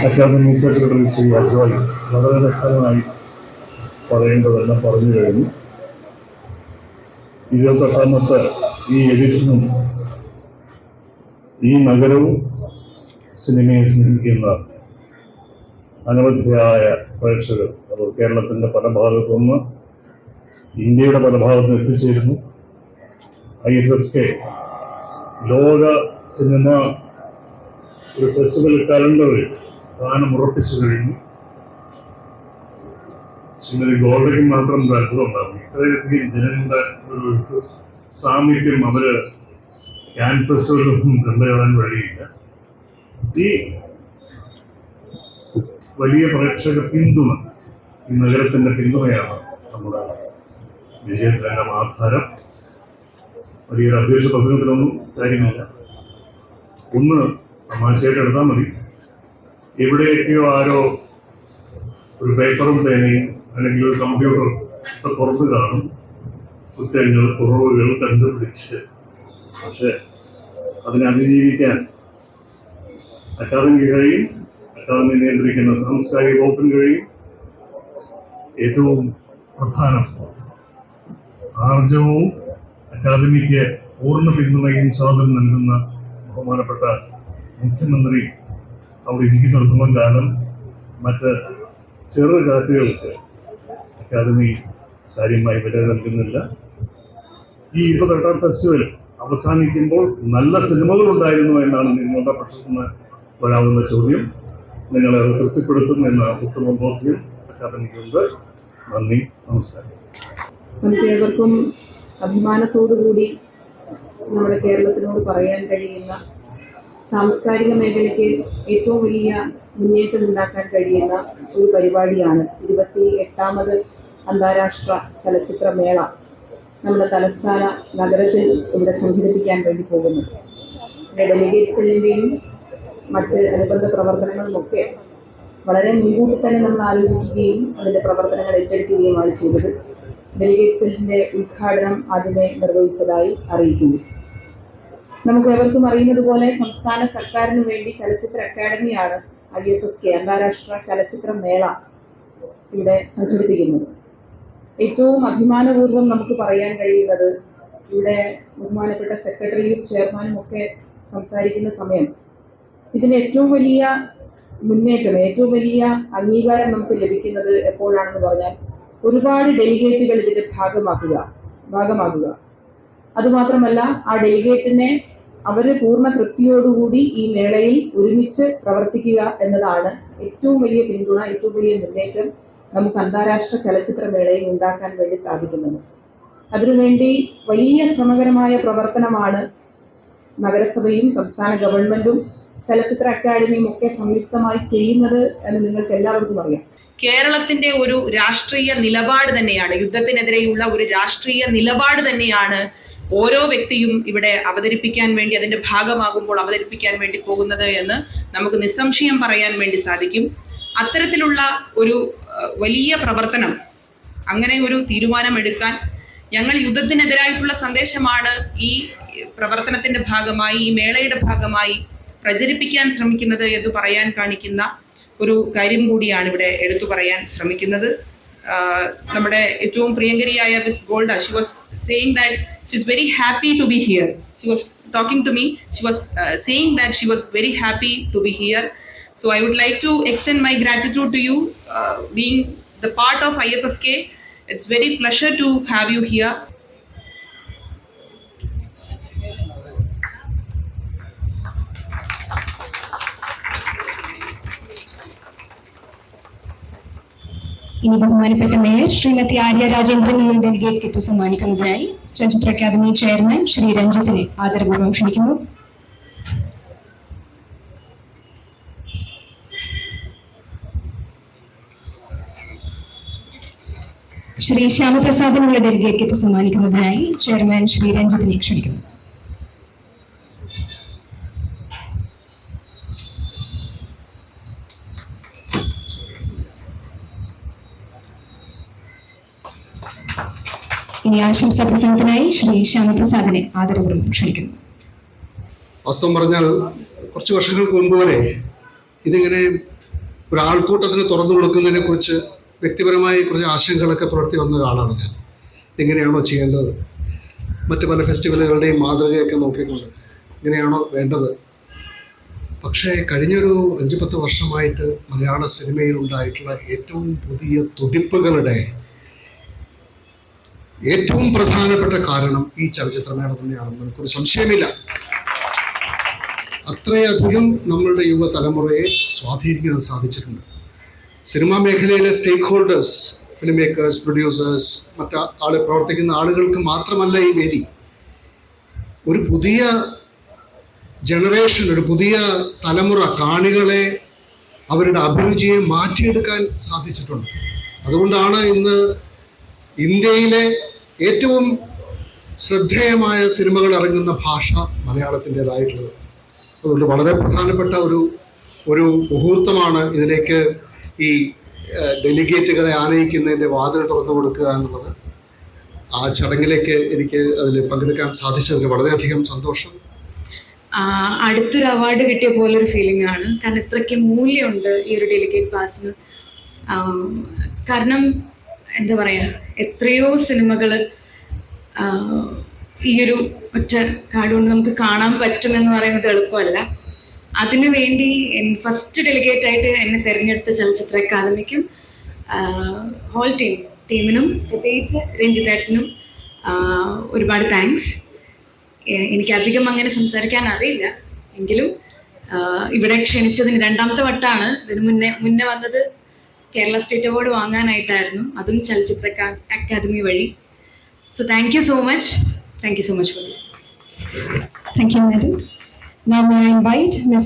Academy secretary Shri Ajoy വളരെ വ്യക്തമായി പറയേണ്ടതെല്ലാം പറഞ്ഞു കഴിഞ്ഞു. 28ാമത്തെ ഈ എഡിഷനും ഈ നഗരവും സിനിമയെ സ്നേഹിക്കുന്ന അനവധിയായ പ്രേക്ഷകർ അത് കേരളത്തിൻ്റെ പല ഭാഗത്തുനിന്ന് ഇന്ത്യയുടെ പല ഭാഗത്തുനിന്ന് എത്തിച്ചേരുന്നു. IFFK ലോക സിനിമ ഒരു ഫെസ്റ്റിവൽ കലണ്ടറിൽ സ്ഥാനം ഉറപ്പിച്ചു കഴിഞ്ഞു. ശ്രീമതി ഗോൾഡയ്ക്ക് മാത്രം അത്ഭുതമുണ്ടാകും. ഇത്രയധികം ജനങ്ങളുടെ ഒരു സാമീപ്യം അവര് ക്യാൻ ഫെസ്റ്റിവലൊന്നും കണ്ടുകാണാൻ വഴിയില്ല. ഈ വലിയ പ്രേക്ഷക പിന്തുണ, ഈ നഗരത്തിന്റെ പിന്തുണയാണ് നമ്മുടെ വിജയത്തിൻ്റെ ആധാരം. വലിയൊരു അധ്യക്ഷ പ്രസംഗത്തിലൊന്നും കാര്യമില്ല. ഒന്ന് തമാശയായിട്ട് എടുത്താൽ മതി. എവിടെയൊക്കെയോ ആരോ ഒരു പേപ്പറും പേനയും അല്ലെങ്കിൽ ഒരു കമ്പ്യൂട്ടർ പുറത്ത് കാണും, കുറ്റങ്ങൾ കുറവുകൾ കണ്ടുപിടിച്ച്. പക്ഷെ അതിനെ അതിജീവിക്കാൻ അക്കാദമിക്ക് കഴിയും, അക്കാദമി നിയന്ത്രിക്കുന്ന സാംസ്കാരിക വകുപ്പിന് കഴിയും. ഏറ്റവും പ്രധാനം ആർജവവും അക്കാദമിക്ക് പൂർണ്ണ പിന്തുണയും സ്വാതന്ത്ര്യം നൽകുന്ന ബഹുമാനപ്പെട്ട മുഖ്യമന്ത്രി അവിടെ ഇരിക്കുന്നിടത്തോളം കാലം മറ്റ് ചെറു കാറ്റുകൾക്ക് അക്കാദമി കാര്യമായി വില നൽകുന്നില്ല. ഈ 28ാം ഫെസ്റ്റിവൽ അവസാനിക്കുമ്പോൾ നല്ല സിനിമകൾ ഉണ്ടായിരുന്നു എന്നാണ് നിങ്ങളുടെ പക്ഷത്തുനിന്ന് വരാവുന്ന ചോദ്യം. നിങ്ങളെ അത് തൃപ്തിപ്പെടുത്തും എന്ന ഉത്തമ ബോധ്യം അക്കാദമിക്കുണ്ട്. നന്ദി, നമസ്കാരം. നമുക്ക് ഏവർക്കും അഭിമാനത്തോടുകൂടി നമ്മുടെ കേരളത്തിനോട് പറയാൻ കഴിയുന്ന, സാംസ്കാരിക മേഖലയ്ക്ക് ഏറ്റവും വലിയ മുന്നേറ്റം ഉണ്ടാക്കാൻ കഴിയുന്ന ഒരു പരിപാടിയാണ് 28ാമത് അന്താരാഷ്ട്ര ചലച്ചിത്ര മേള നമ്മുടെ തലസ്ഥാന നഗരത്തിൽ ഇവിടെ സംഘടിപ്പിക്കാൻ വേണ്ടി പോകുന്നത്. ഡെലിഗേറ്റ് സെല്ലിൻ്റെയും മറ്റ് അനുബന്ധ പ്രവർത്തനങ്ങളുമൊക്കെ വളരെ മുൻകൂട്ടി തന്നെ നമ്മൾ ആലോചിക്കുകയും അതിൻ്റെ പ്രവർത്തനങ്ങൾ ഏറ്റെടുക്കുകയുമാണ് ചെയ്തത്. ഡെലിഗേറ്റ് സെല്ലിൻ്റെ ഉദ്ഘാടനം ആദ്യമേ നിർവഹിച്ചതായി അറിയിക്കുന്നു. നമുക്ക് ഏവർക്കും അറിയുന്നത് പോലെ സംസ്ഥാന സർക്കാരിന് വേണ്ടി ചലച്ചിത്ര അക്കാദമിയാണ് IFFK അന്താരാഷ്ട്ര ചലച്ചിത്ര മേള ഇവിടെ സംഘടിപ്പിക്കുന്നത്. ഏറ്റവും അഭിമാനപൂർവ്വം നമുക്ക് പറയാൻ കഴിയുന്നത്, ഇവിടെ ബഹുമാനപ്പെട്ട സെക്രട്ടറിയും ചെയർമാനും ഒക്കെ സംസാരിക്കുന്ന സമയം ഇതിന് ഏറ്റവും വലിയ മുന്നേറ്റം, ഏറ്റവും വലിയ അംഗീകാരം നമുക്ക് ലഭിക്കുന്നത് എപ്പോഴാണെന്ന് പറഞ്ഞാൽ ഒരുപാട് ഡെലിഗേറ്റുകൾ ഇതിന്റെ ഭാഗമാകുക. അതുമാത്രമല്ല, ആ ഡെലിഗേറ്റിനെ അവർ പൂർണ്ണ തൃപ്തിയോടുകൂടി ഈ മേളയിൽ ഒരുമിച്ച് പ്രവർത്തിക്കുക എന്നതാണ് ഏറ്റവും വലിയ പിന്തുണ, ഏറ്റവും വലിയ മുന്നേറ്റം നമുക്ക് അന്താരാഷ്ട്ര ചലച്ചിത്ര മേളയിൽ ഉണ്ടാക്കാൻ വേണ്ടി സാധിക്കുന്നത്. അതിനുവേണ്ടി വലിയ ശ്രമകരമായ പ്രവർത്തനമാണ് നഗരസഭയും സംസ്ഥാന ഗവൺമെന്റും ചലച്ചിത്ര അക്കാദമിയും ഒക്കെ സംയുക്തമായി ചെയ്യുന്നത് എന്ന് നിങ്ങൾക്ക് എല്ലാവർക്കും അറിയാം. കേരളത്തിന്റെ ഒരു രാഷ്ട്രീയ നിലപാട് തന്നെയാണ്, യുദ്ധത്തിനെതിരെയുള്ള ഒരു രാഷ്ട്രീയ നിലപാട് തന്നെയാണ് ഓരോ വ്യക്തിയും ഇവിടെ അവതരിപ്പിക്കാൻ വേണ്ടി, അതിന്റെ ഭാഗമാകുമ്പോൾ അവതരിപ്പിക്കാൻ വേണ്ടി പോകുന്നത് എന്ന് നമുക്ക് നിസ്സംശയം പറയാൻ വേണ്ടി സാധിക്കും. അത്തരത്തിലുള്ള ഒരു വലിയ പ്രവർത്തനം, അങ്ങനെ ഒരു തീരുമാനമെടുക്കാൻ ഞങ്ങൾ യുദ്ധത്തിനെതിരായിട്ടുള്ള സന്ദേശമാണ് ഈ പ്രവർത്തനത്തിന്റെ ഭാഗമായി, ഈ മേളയുടെ ഭാഗമായി പ്രചരിപ്പിക്കാൻ ശ്രമിക്കുന്നത് എന്ന് പറയാൻ കാണിക്കുന്ന ഒരു കാര്യം കൂടിയാണ് ഇവിടെ എടുത്തു പറയാൻ ശ്രമിക്കുന്നത്. നമ്മുടെ ഏറ്റവും പ്രിയങ്കരിയായ Miss Golda, she was saying that she is very happy to be here. She was talking to me, she was saying that she was very happy to be here. So I would like to extend my gratitude to you, being the part of IFFK. It's very pleasure to have you here. ഇനി ബഹുമാനപ്പെട്ട mayor Shrimati Arya Rajendran delegate kit സമ്മാനിക്കുന്നതിനായി Chalachitra academy chairman Shri രഞ്ജിത്തിനെ ആദരപൂർവ്വം ക്ഷണിക്കുന്നു. ശ്രീ ശ്യാമപ്രസാദിനുള്ള delegate kit സമ്മാനിക്കുന്നതിനായി chairman Shri രഞ്ജിത്തിനെ ക്ഷണിക്കുന്നു. ഇനി ആശംസാ പ്രസംഗത്തിനായി ശ്രീ ശ്യാമപ്രസാദിനെ ആദരപൂർവ്വം ക്ഷണിക്കുന്നു. വാസ്തവം പറഞ്ഞാൽ കുറച്ച് വർഷങ്ങൾക്ക് മുമ്പ് വരെ ഇതിങ്ങനെ ഒരു ആൾക്കൂട്ടത്തിന് തുറന്നു കൊടുക്കുന്നതിനെ കുറിച്ച് വ്യക്തിപരമായി കുറച്ച് ആശങ്കകളൊക്കെ പുലർത്തി വന്ന ഒരാളാണ് ഞാൻ. എങ്ങനെയാണോ ചെയ്യേണ്ടത്, മറ്റ് പല ഫെസ്റ്റിവലുകളുടെയും മാതൃകയൊക്കെ നോക്കിക്കൊണ്ട് ഇങ്ങനെയാണോ വേണ്ടത്. പക്ഷേ കഴിഞ്ഞൊരു 5-10 വർഷമായിട്ട് മലയാള സിനിമയിൽ ഉണ്ടായിട്ടുള്ള ഏറ്റവും പുതിയ തുടിപ്പുകളുടെ ഏറ്റവും പ്രധാനപ്പെട്ട കാരണം ഈ ചലച്ചിത്രമേള തന്നെയാണെന്ന് നമുക്കൊരു സംശയമില്ല. അത്രയധികം നമ്മളുടെ യുവതലമുറയെ സ്വാധീനിക്കാൻ സാധിച്ചിട്ടുണ്ട്. സിനിമാ മേഖലയിലെ സ്റ്റേക്ക് ഹോൾഡേഴ്സ്, ഫിലിം മേക്കേഴ്സ്, പ്രൊഡ്യൂസേഴ്സ്, പ്രവർത്തിക്കുന്ന ആളുകൾക്ക് മാത്രമല്ല ഈ വേദി. ഒരു പുതിയ ജനറേഷൻ, ഒരു പുതിയ തലമുറ കാണികളെ, അവരുടെ അഭിരുചിയെ മാറ്റിയെടുക്കാൻ സാധിച്ചിട്ടുണ്ട്. അതുകൊണ്ടാണ് ഇന്ന് ഇന്ത്യയിലെ ഏറ്റവും ശ്രദ്ധേയമായ സിനിമകൾ ഇറങ്ങുന്ന ഭാഷ മലയാളത്തിൻ്റെതായിട്ടുള്ളത്. അതുകൊണ്ട് വളരെ പ്രധാനപ്പെട്ട ഒരു മുഹൂർത്തമാണ് ഇതിലേക്ക് ഈ ഡെലിഗേറ്റുകളെ ആനയിക്കുന്നതിൻ്റെ വാതിൽ തുറന്നു കൊടുക്കുക എന്നുള്ളത്. ആ ചടങ്ങിലേക്ക് എനിക്ക് അതിൽ പങ്കെടുക്കാൻ സാധിച്ചതിൽ വളരെയധികം സന്തോഷം. അടുത്തൊരു അവാർഡ് കിട്ടിയ പോലൊരു ഫീലിംഗ് ആണ്. കാരണം ഇത്രയ്ക്ക് മൂല്യമുണ്ട് ഈ ഒരു ഡെലിഗേറ്റ് പാസിന്. കാരണം എന്താ പറയുക, എത്രയോ സിനിമകൾ ഈ ഒരു ഒറ്റ കാർഡുകൊണ്ട് നമുക്ക് കാണാൻ പറ്റുമെന്ന് പറയുന്നത് എളുപ്പമല്ല. അതിനു വേണ്ടി ഫസ്റ്റ് ഡെലിഗേറ്റ് ആയിട്ട് എന്നെ തിരഞ്ഞെടുത്ത ചലച്ചിത്ര അക്കാദമിക്കും ഹോൾ ടീമിനും പ്രത്യേകിച്ച് രഞ്ജിത്തേട്ടനും ഒരുപാട് താങ്ക്സ്. എനിക്കധികം അങ്ങനെ സംസാരിക്കാൻ അറിയില്ല, എങ്കിലും ഇവിടെ ക്ഷണിച്ചതിന് 2ാമത്തെ വട്ടമാണ്. ഇതിന് മുന്നേ വന്നത് കേരള സ്റ്റേറ്റ് അവാർഡ് വാങ്ങാനായിട്ടായിരുന്നു, അതും ചലച്ചിത്ര അക്കാദമി വഴി. So thank you so much. Thank you so much for this. Thank you, madam. Now may I invite Ms.